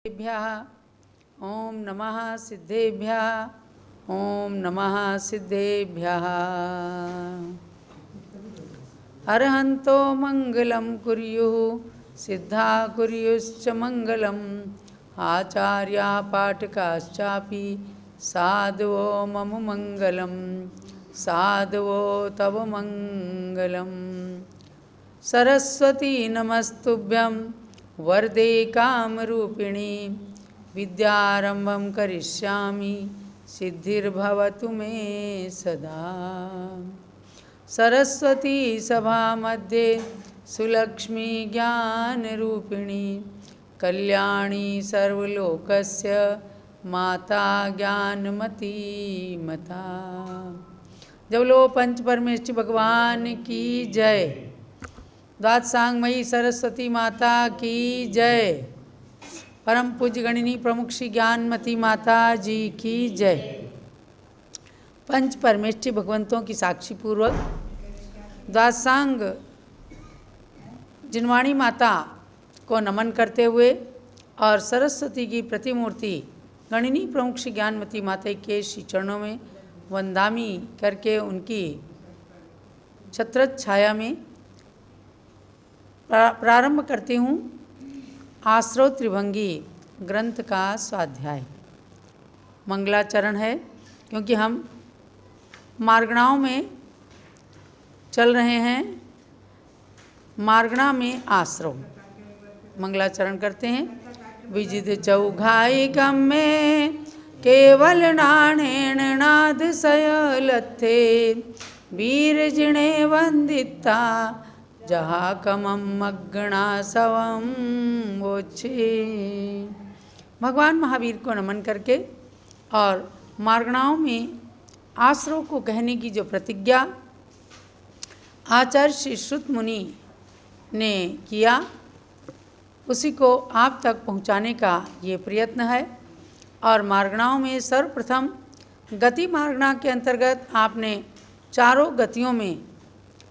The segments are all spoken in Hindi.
ओम नमः सिद्धेभ्यः। ओम नमः सिद्धेभ्यः। अरहन्तो मंगलं कुर्युः सिद्धा कुर्युश्च मंगलम् आचार्या पाठकाश्चापि साधवो मम मंगलं साधवो तव मंगलम्। सरस्वती नमस्तुभ्यं वरदे कामरूपिणी विद्यारंभं करिष्यामि सिद्धिर्भवतु मे सदा। सरस्वती सभा मध्ये सुलक्ष्मी ज्ञानरूपिणी कल्याणी सर्वलोकस्य माता ज्ञानमती मता। जब लो पंच परमेष्टि भगवान की जय। द्वादशांगमयी सरस्वती माता की जय। परम पूज्य गणिनी प्रमुख श्री ज्ञानमती माता जी की जय। पंच परमेष्टि भगवंतों की साक्षी पूर्वक द्वादशांग जिनवाणी माता को नमन करते हुए और सरस्वती की प्रतिमूर्ति गणिनी प्रमुख श्री ज्ञानमती माता के श्री चरणों में वंदामी करके उनकी छत्रछ छाया में प्रारंभ करती हूँ आश्रव त्रिभंगी ग्रंथ का स्वाध्याय। मंगलाचरण है क्योंकि हम मार्गणाओं में चल रहे हैं। मार्गणा में आश्रव मंगलाचरण करते हैं। विजित चौघाई गम में केवल नाणेण नाद सयलथे वीर जिणे वंदिता जहा कमम मग्गणा सवम वोच्छे। भगवान महावीर को नमन करके और मार्गणाओं में आश्रव को कहने की जो प्रतिज्ञा आचार्य श्री श्रुत मुनि ने किया उसी को आप तक पहुंचाने का ये प्रयत्न है। और मार्गणाओं में सर्वप्रथम गति मार्गणा के अंतर्गत आपने चारों गतियों में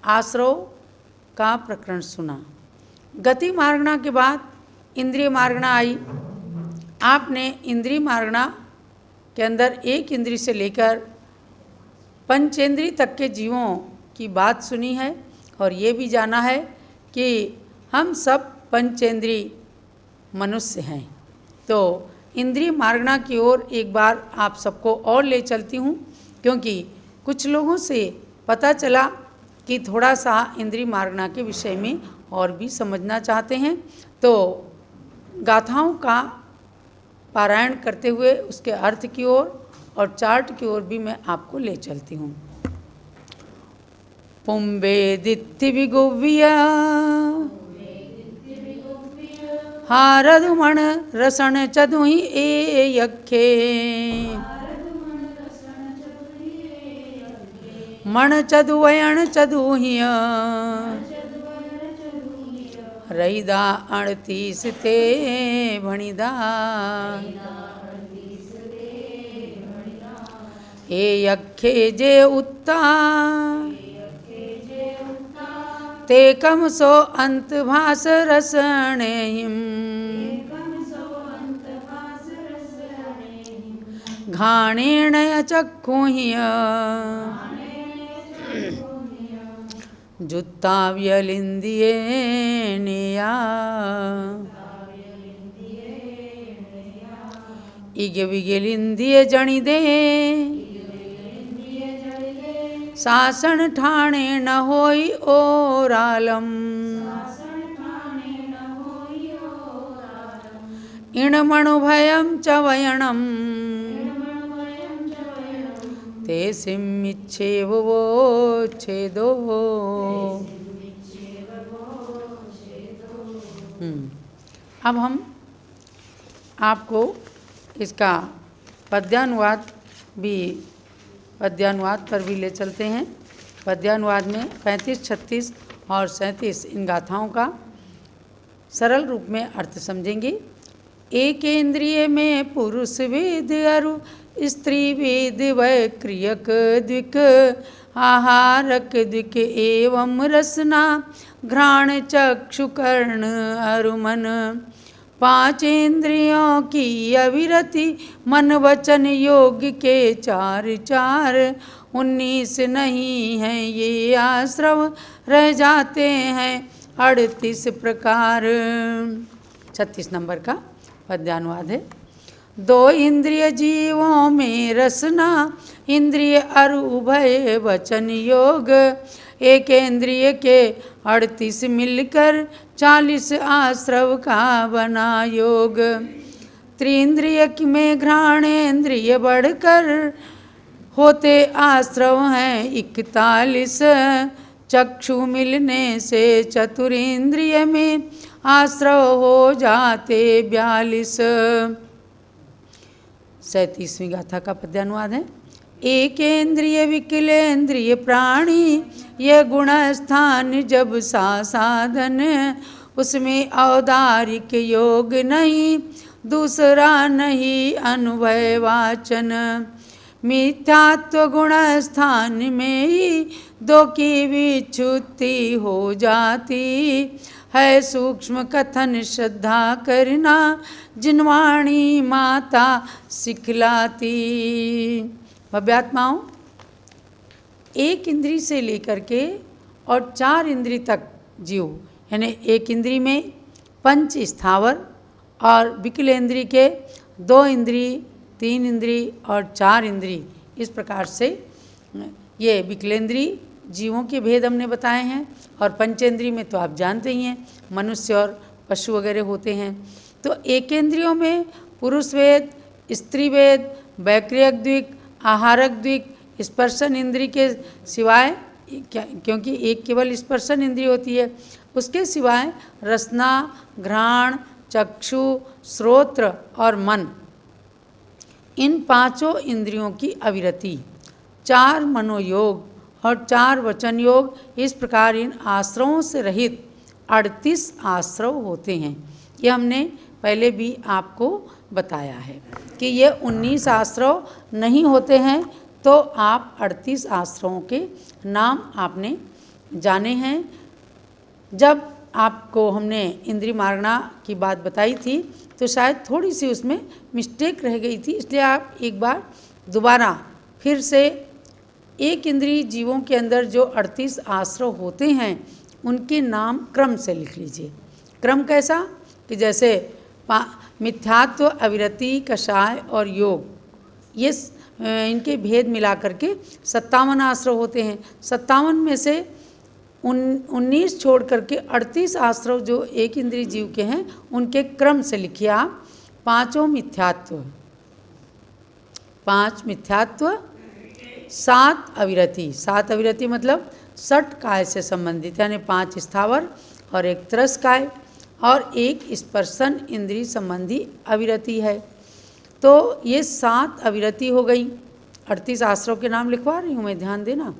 आश्रव का प्रकरण सुना। गति मार्गणा के बाद इंद्रिय मार्गणा आई। आपने इंद्रिय मार्गणा के अंदर एक इंद्रिय से लेकर पंचेंद्रिय तक के जीवों की बात सुनी है और ये भी जाना है कि हम सब पंचेंद्रिय मनुष्य हैं। तो इंद्रिय मार्गणा की ओर एक बार आप सबको और ले चलती हूँ क्योंकि कुछ लोगों से पता चला कि थोड़ा सा इंद्रिय मार्गणा के विषय में और भी समझना चाहते हैं। तो गाथाओं का पारायण करते हुए उसके अर्थ की ओर और चार्ट की ओर भी मैं आपको ले चलती हूँ। पुंबे दित्ति विगुव्य हारदुमण रसण चदुहि ए यखे मण चदुवयण चदुहिय रईदा 38 ते भणिदा ए यखे जे उत्ता ते कम सो अंत भास रसणेहिम घाणेण चक्षुहिय जुत्ताव्यलिंदिये नेया इगे विगेलिंदिये जणिदे सासन ठाणे न होई ओरालम इणमणुभयं च वयणम ते सिम्मिच्छेव वो छेदो। अब हम आपको इसका पद्यानुवाद पर भी ले चलते हैं। पद्यानुवाद में 35, 36 और 37 इन गाथाओं का सरल रूप में अर्थ समझेंगे। एक इंद्रिय में पुरुष वेद अरु स्त्री वेद वै क्रियक द्विक आहारक द्विक एवं रसना घ्राण चक्षु कर्ण अरुमन पांच इंद्रियों की अविरति, मन वचन योग के चार चार। 19 नहीं है ये आश्रव, रह जाते हैं 38 प्रकार। 36 नंबर का पद्यानुवाद है। 2 इंद्रिय जीवों में रसना, इंद्रिय और उभय वचन योग। 1 इंद्रिय के 38 मिलकर 40 आश्रव का बना योग। त्रिंद्रिय में घ्राणेन्द्रिय बढ़कर होते आश्रव हैं 41। चक्षु मिलने से चतुरिंद्रिय में आश्रव हो जाते 42। 37वीं गाथा का पद्यानुवाद है। 1 इंद्रिय विकलेंद्रिय प्राणी, यह गुण स्थान जब सा साधन। उसमें औदारिक योग नहीं, दूसरा नहीं अनुभय वाचन। मिथ्यात्व गुण स्थान में ही 2 की विच्युति हो जाती है। सूक्ष्म कथन श्रद्धा करना, जिनवाणी माता सिखलाती। भव्यात्माओं, 1 इंद्री से लेकर के और 4 इंद्री तक जीव, यानी 1 इंद्री में पंच स्थावर और विकलेंद्री के 2 इंद्री, 3 इंद्री और 4 इंद्री, इस प्रकार से ये विकलेंद्री जीवों के भेद हमने बताए हैं। और पंचेंद्री में तो आप जानते ही हैं, मनुष्य और पशु वगैरह होते हैं। तो एकेंद्रियों में पुरुष वेद, स्त्री वेद, वैक्रियक द्विक, आहारक द्विक, स्पर्शन इंद्री के सिवाय, क्योंकि एक केवल स्पर्शन इंद्री होती है, उसके सिवाय रसना, घ्राण, चक्षु, श्रोत्र और मन, इन 5 इंद्रियों की अविरति, 4 मनोयोग और 4 वचन योग, इस प्रकार इन आश्रवों से रहित 38 आश्रव होते हैं। ये हमने पहले भी आपको बताया है कि ये 19 आश्रव नहीं होते हैं, तो आप 38 आश्रवों के नाम आपने जाने हैं। जब आपको हमने इंद्रिय मार्गणा की बात बताई थी तो शायद थोड़ी सी उसमें मिस्टेक रह गई थी, इसलिए आप एक बार दोबारा फिर से 1 इंद्रिय जीवों के अंदर जो 38 आश्रव होते हैं उनके नाम क्रम से लिख लीजिए। क्रम कैसा कि जैसे मिथ्यात्व, अविरति, कषाय और योग, ये इनके भेद मिला करके 57 आश्रव होते हैं। 57 में से 19 छोड़ करके 38 आश्रव जो 1 इंद्रिय जीव के हैं उनके क्रम से लिखिए आप। 5 मिथ्यात्व, 5 मिथ्यात्व, 7 अविरति, 7 अविरति मतलब 6 काय से संबंधित, यानी 5 स्थावर और 1 त्रस काय और 1 स्पर्शन इंद्रिय संबंधी अविरति है। तो ये 7 अविरति हो गई। 38 आश्रव के नाम लिखवा रही हूँ मैं, ध्यान देना।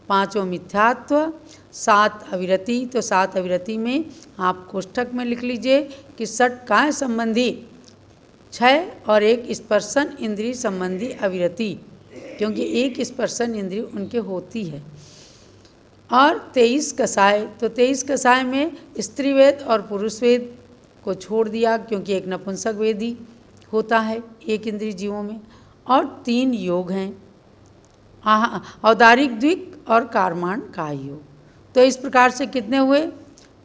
5 मिथ्यात्व, 7 अविरति, तो 7 अविरति में आप कोष्ठक में लिख लीजिए कि 6 काय संबंधी 6 और 1 स्पर्शन इंद्रिय संबंधी अविरति, क्योंकि 1 स्पर्शन इंद्रिय उनके होती है। और 23 कसाय, तो 23 कसाय में स्त्री वेद और पुरुष वेद को छोड़ दिया, क्योंकि एक नपुंसक वेद ही होता है 1 इंद्रिय जीवों में। और 3 योग हैं, औदारिक द्विक और कारमान काय योग। तो इस प्रकार से कितने हुए?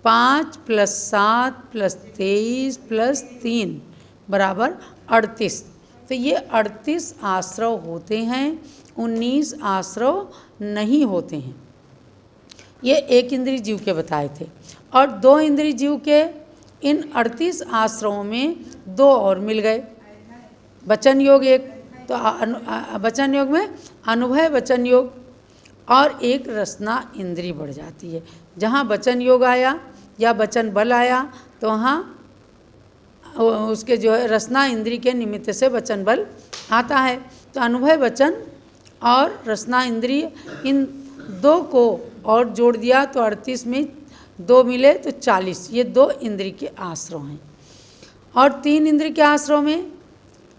5 + 7 + 23 + 3 बराबर 38। तो ये 38 आश्रव होते हैं, 19 आश्रव नहीं होते हैं। ये 1 इंद्रिय जीव के बताए थे। और 2 इंद्रिय जीव के इन 38 आश्रवों में 2 और मिल गए। वचन योग एक, तो वचन योग में अनुभय वचन योग और 1 रसना इंद्री बढ़ जाती है। जहाँ वचन योग आया या वचन बल आया तो वहाँ उसके जो है रसना इंद्री के निमित्त से वचन बल आता है। तो अनुभय वचन और रसना इंद्रिय, इन 2 को और जोड़ दिया तो 38 में 2 मिले तो 40। ये 2 इंद्री के आश्रव हैं। और 3 इंद्री के आश्रव में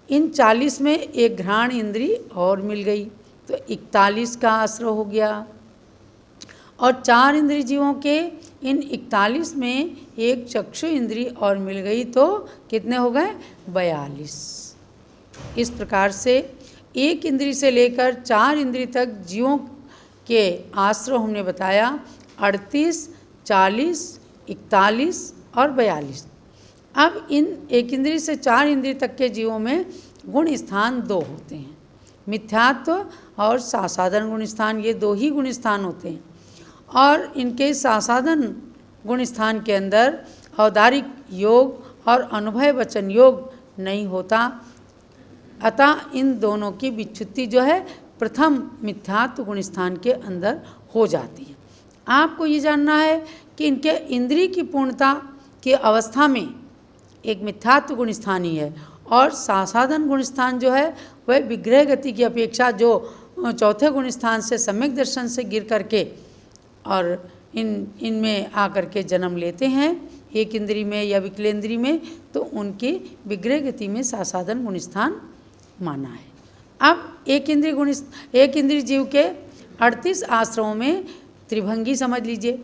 इन 40 में 1 घ्राण इंद्री और मिल गई, तो 41 का आश्रव हो गया। और 4 इंद्रिय जीवों के इन 41 में एक चक्षु इंद्री और मिल गई तो कितने हो गए? 42। इस प्रकार से एक इंद्री से लेकर 4 इंद्री तक जीवों के आश्रव हमने बताया 38, 40, 41 और 42। अब इन एक इंद्री से 4 इंद्री तक के जीवों में गुण स्थान 2 होते हैं, मिथ्यात्व और सासाधन गुण स्थान। ये 2 ही गुण स्थान होते हैं और इनके सासाधन गुण स्थान के अंदर औदारिक योग और अनुभय वचन योग नहीं होता। अतः इन दोनों की विच्युति जो है प्रथम मिथ्यात्व गुण स्थान के अंदर हो जाती है। आपको ये जानना है कि इनके इंद्रिय की पूर्णता की अवस्था में एक मिथ्यात्व गुण स्थान ही है और सासाधन गुण स्थान जो है वह विग्रह गति की अपेक्षा जो चौथे गुण स्थान से सम्यक दर्शन से गिर करके और इनमें आकर के जन्म लेते हैं एक इंद्री में या विकलेंद्री में, तो उनकी विग्रह गति में सासाधन गुण स्थान माना है। अब एक इंद्रिय जीव के 38 आश्रमों में त्रिभंगी समझ लीजिए।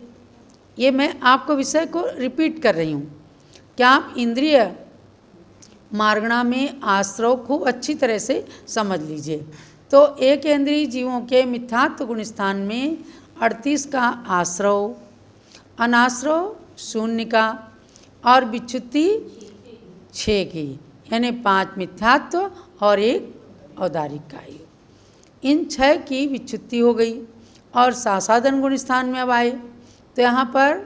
ये मैं आपको विषय को रिपीट कर रही हूँ। क्या आप इंद्रिय मार्गणा में आश्रव खूब अच्छी तरह से समझ लीजिए। तो एक इंद्रिय जीवों के मिथ्यात्व गुण स्थान में 38 का आश्रव, अनाश्रव 0 का और विच्युति 6 की, यानी 5 मिथ्यात्व और 1 औदारिक का योग। इन 6 की विच्युति हो गई और सासाधन गुण स्थान में अब आए तो यहाँ पर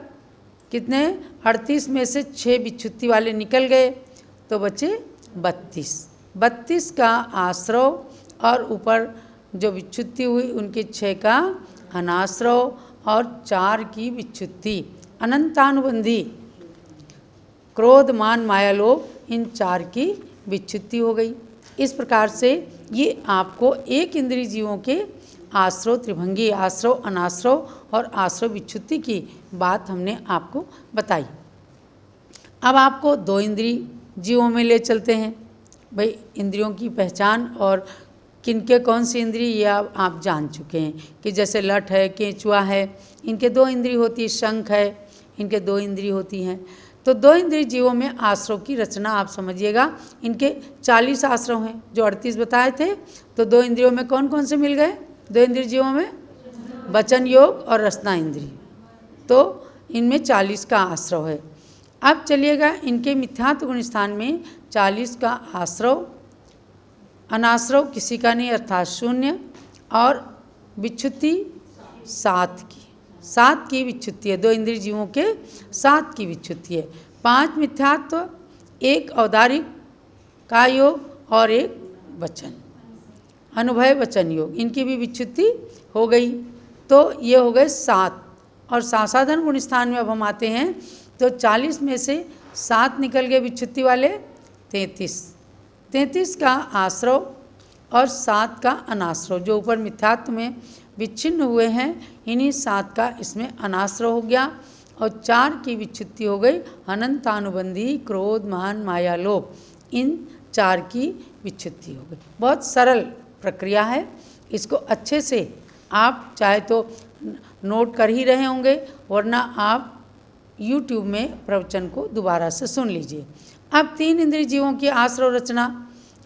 कितने 38 में से 6 विच्युति वाले निकल गए तो बचे 32 का आश्रव और ऊपर जो विच्युति हुई उनके 6 का अनाश्रव और 4 की विच्युति अनंतानुबंधी क्रोध मान माया लोभ, इन 4 की विच्युति हो गई। इस प्रकार से ये आपको एक इंद्रिय जीवों के आश्रव त्रिभंगी, आश्रव अनाश्रव और आश्रव विच्युति की बात हमने आपको बताई। अब आपको 2 इंद्रिय जीवों में ले चलते हैं। भाई इंद्रियों की पहचान और किनके कौन सी इंद्रिय ये आप जान चुके हैं कि जैसे लठ है, केंचुआ है, इनके 2 इंद्रिय होती है, शंख है, इनके 2 इंद्रिय होती हैं। तो 2 इंद्रिय जीवों में आश्रव की रचना आप समझिएगा। इनके 40 आश्रव हैं जो 38 बताए थे। तो 2 इंद्रियों में कौन कौन से मिल गए? 2 इंद्रिय जीवों में वचन योग और रसना इंद्रिय, तो इनमें 40 का आश्रव है। अब चलिएगा इनके मिथ्यात्व गुण स्थान में 40 का आश्रव, अनाश्रव किसी का नहीं अर्थात 0 और विच्युति 7 की विच्युति है। 2 इंद्रिय जीवों के 7 की विच्युति है। 5 मिथ्यात्व, 1 औदारिक का योग और 1 वचन अनुभय वचन योग, इनकी भी विच्युति हो गई। तो ये हो गए 7। और सासाधन गुण स्थान में अब हम आते हैं तो 40 में से 7 निकल गए विच्युति वाले, 33 का आश्रव और 7 का अनाश्रव। जो ऊपर मिथ्यात्व में विच्छिन्न हुए हैं इन्हीं 7 का इसमें अनाश्रव हो गया और 4 की विच्युति हो गई अनंतानुबंधी क्रोध मान माया लोभ, इन 4 की विच्युति हो गई। बहुत सरल प्रक्रिया है। इसको अच्छे से आप चाहे तो नोट कर ही रहे होंगे, वरना आप YouTube में प्रवचन को दोबारा से सुन लीजिए। अब 3 इंद्रिय जीवों की आश्रव रचना,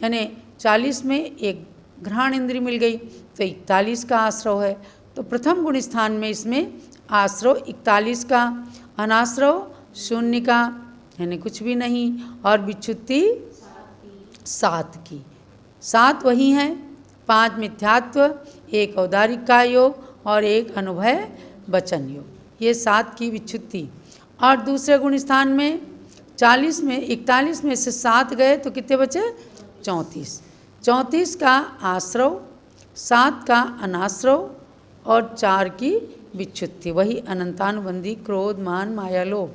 यानी 40 में 1 घ्राण इंद्रिय मिल गई तो 41 का आश्रव है। तो प्रथम गुण स्थान में इसमें आश्रव 41 का, अनाश्रव 0 का यानी कुछ भी नहीं और विच्युति 7 की। 7 वही हैं, 5 मिथ्यात्व, 1 औदारिक का योग और 1 अनुभय वचन योग, ये 7 की विच्युति। और दूसरे गुण स्थान में 41 में से 7 गए तो कितने बचे? 34 का आश्रव, 7 का अनाश्रव और 4 की विच्युति, वही अनंतानुबंधी क्रोध मान माया लोभ।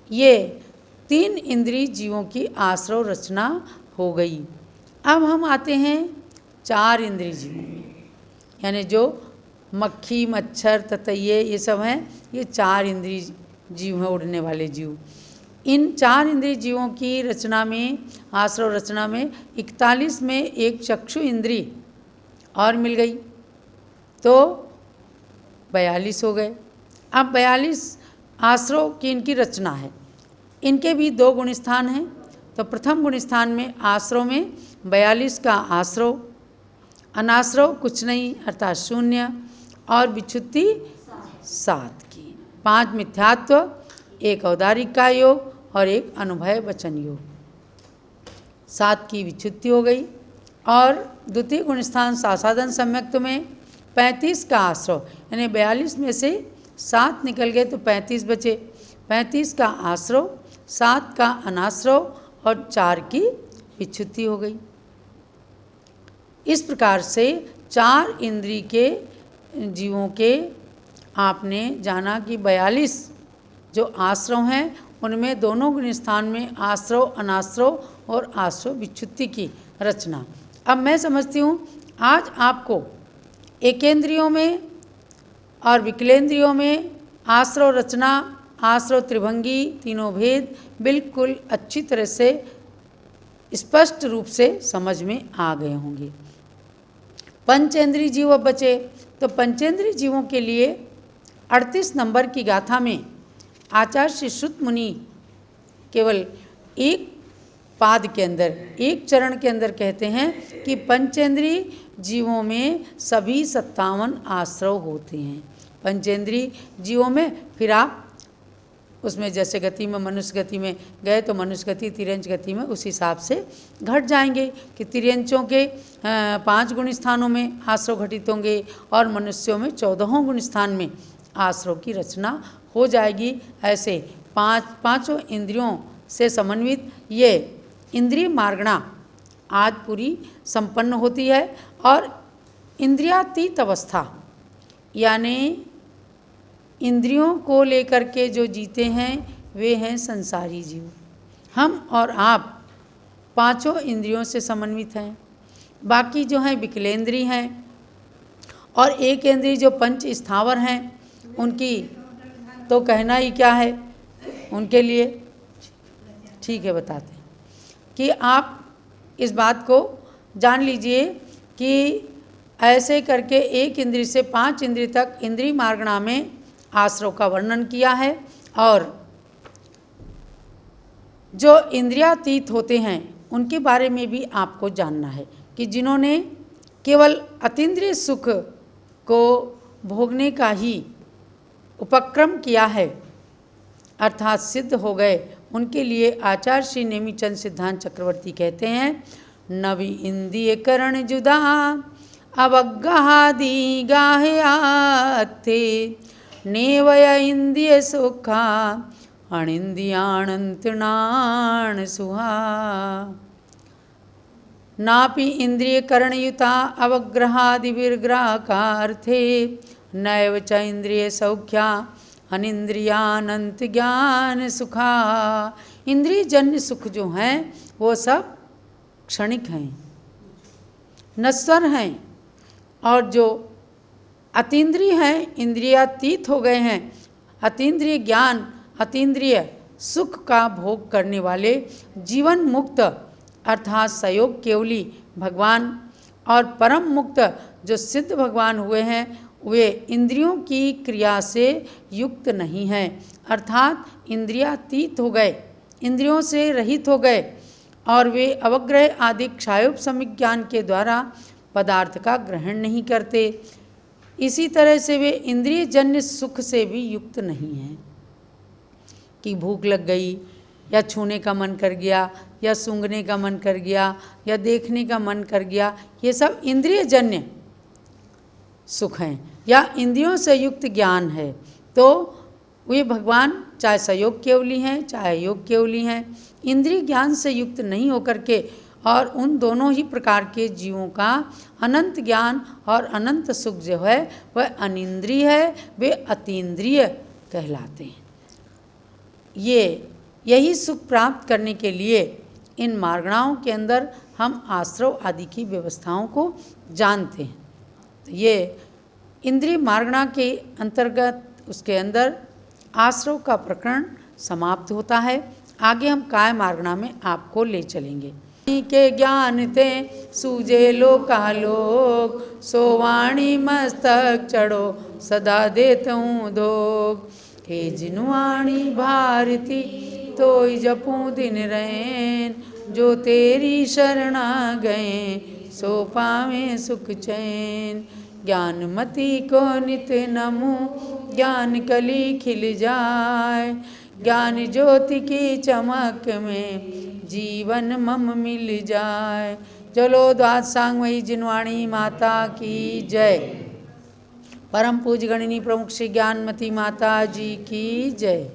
ये 3 इंद्रिय जीवों की आश्रव रचना हो गई। अब हम आते हैं 4 इंद्रिय जीवों में, यानी जो मक्खी मच्छर ततैये ये सब हैं, ये 4 इंद्रिय जीव हैं, उड़ने वाले जीव। इन 4 इंद्रिय जीवों की रचना में, आश्रव रचना में 41 में 1 चक्षु इंद्रिय और मिल गई तो 42 हो गए। अब 42 आश्रव की इनकी रचना है। इनके भी 2 गुण स्थान हैं। तो प्रथम गुण स्थान में आश्रव में 42 का आश्रव, अनाश्रव कुछ नहीं अर्थात शून्य, और विच्छुत्ति 7 की, 5 मिथ्यात्व, 1 औदारिक का योग और 1 अनुभय वचन योग, 7 की विच्छुत्ति हो गई। और द्वितीय गुण स्थान सासाधन सम्यक्त्व में 35 का आश्रव, यानी 42 में से 7 निकल गए तो 35 बचे। 35 का आश्रव, 7 का अनाश्रव और 4 की विच्छुत्ति हो गई। इस प्रकार से 4 इंद्रिय के जीवों के आपने जाना कि 42 जो आश्रव हैं उनमें दोनों गुण स्थान में आश्रव, अनाश्रव और आश्रव विच्छुत्ति की रचना। अब मैं समझती हूँ आज आपको एकेंद्रियों में और विकलेंद्रियों में आश्रव रचना, आश्रव त्रिभंगी, तीनों भेद बिल्कुल अच्छी तरह से स्पष्ट रूप से समझ में आ गए होंगे। पंचेंद्रीय जीव अब बचे। तो पंचेंद्रीय जीवों के लिए 38 नंबर की गाथा में आचार्य श्री श्रुत मुनि केवल एक पाद के अंदर, एक चरण के अंदर कहते हैं कि पंचेंद्रीय जीवों में सभी 57 आश्रव होते हैं। पंचेंद्रीय जीवों में फिर आप उसमें जैसे गति में, मनुष्य गति में गए तो मनुष्य गति, तिर्यंच गति में उस हिसाब से घट जाएंगे कि तिर्यंचों के 5 गुण स्थानों में आश्रव घटित होंगे और मनुष्यों में 14 गुण स्थान में आश्रव की रचना हो जाएगी। ऐसे पांचों इंद्रियों से समन्वित ये इंद्रिय मार्गणा आज पूरी संपन्न होती है। और इंद्रियातीत अवस्था यानी इंद्रियों को लेकर के जो जीते हैं वे हैं संसारी जीव। हम और आप पांचों इंद्रियों से समन्वित हैं। बाकी जो हैं विकलेंद्रीय हैं और एक इंद्रिय जो पंच स्थावर हैं उनकी तो कहना ही क्या है उनके लिए। ठीक है, बताते हैं कि आप इस बात को जान लीजिए कि ऐसे करके एक इंद्रिय से 5 इंद्रिय तक इंद्रिय मार्गणा में आश्रव का वर्णन किया है। और जो इंद्रियातीत होते हैं उनके बारे में भी आपको जानना है कि जिन्होंने केवल अतीन्द्रिय सुख को भोगने का ही उपक्रम किया है अर्थात सिद्ध हो गए, उनके लिए आचार्य श्री नेमीचंद सिद्धांत चक्रवर्ती कहते हैं, नवि इंद्रिय करण जुदा अवगादि गाहयाथे नेवय इंद्रिय सुखा अणिंद्रियाणंतणाण सुहा नापि इंद्रिय करणयुता अवग्रहादि विग्रहार्थे नैव च इंद्रिय सौख्या अनिंद्रियानंत ज्ञान सुखा। इंद्रिय जन्य सुख जो हैं वो सब क्षणिक हैं, नश्वर हैं, और जो अतीन्द्रिय हैं, इंद्रियातीत हो गए हैं, अतीन्द्रिय ज्ञान, अतीन्द्रिय सुख का भोग करने वाले जीवन मुक्त अर्थात सयोग केवली भगवान और परम मुक्त जो सिद्ध भगवान हुए हैं वे इंद्रियों की क्रिया से युक्त नहीं हैं अर्थात इंद्रियातीत हो गए, इंद्रियों से रहित हो गए और वे अवग्रह आदि क्षायोपशमिक ज्ञान के द्वारा पदार्थ का ग्रहण नहीं करते। इसी तरह से वे इंद्रिय जन्य सुख से भी युक्त नहीं हैं कि भूख लग गई या छूने का मन कर गया या सूंघने का मन कर गया या देखने का मन कर गया, ये सब इंद्रिय जन्य सुख हैं या इंद्रियों से युक्त ज्ञान है। तो वे भगवान चाहे सयोग केवली हैं चाहे योग केवली हैं, इंद्रिय ज्ञान से युक्त नहीं होकर के और उन दोनों ही प्रकार के जीवों का अनंत ज्ञान और अनंत सुख जो है वह अनिंद्रिय है, वे अतीन्द्रिय कहलाते हैं। यही सुख प्राप्त करने के लिए इन मार्गणाओं के अंदर हम आश्रव आदि की व्यवस्थाओं को जानते हैं। तो ये इंद्रिय मार्गणा के अंतर्गत उसके अंदर आश्रव का प्रकरण समाप्त होता है। आगे हम काय मार्गणा में आपको ले चलेंगे। के ज्ञान ते सूझे लोकालोक, सो वाणी मस्तक चढ़ो सदा देतऊँ दोग। हे जिनु वाणी भारती तोय जपूं दिन रैन, जो तेरी शरणा गए सो पावें सुख चैन। ज्ञानमती को नित नमो ज्ञान कली खिल जाए, ज्ञान ज्योति की चमक में जीवन मम मिल जाए। चलो द्वाद सांगमयी जिनवाणी माता की जय। परम पूज्य गणिनी प्रमुख श्री ज्ञानमती माता जी की जय।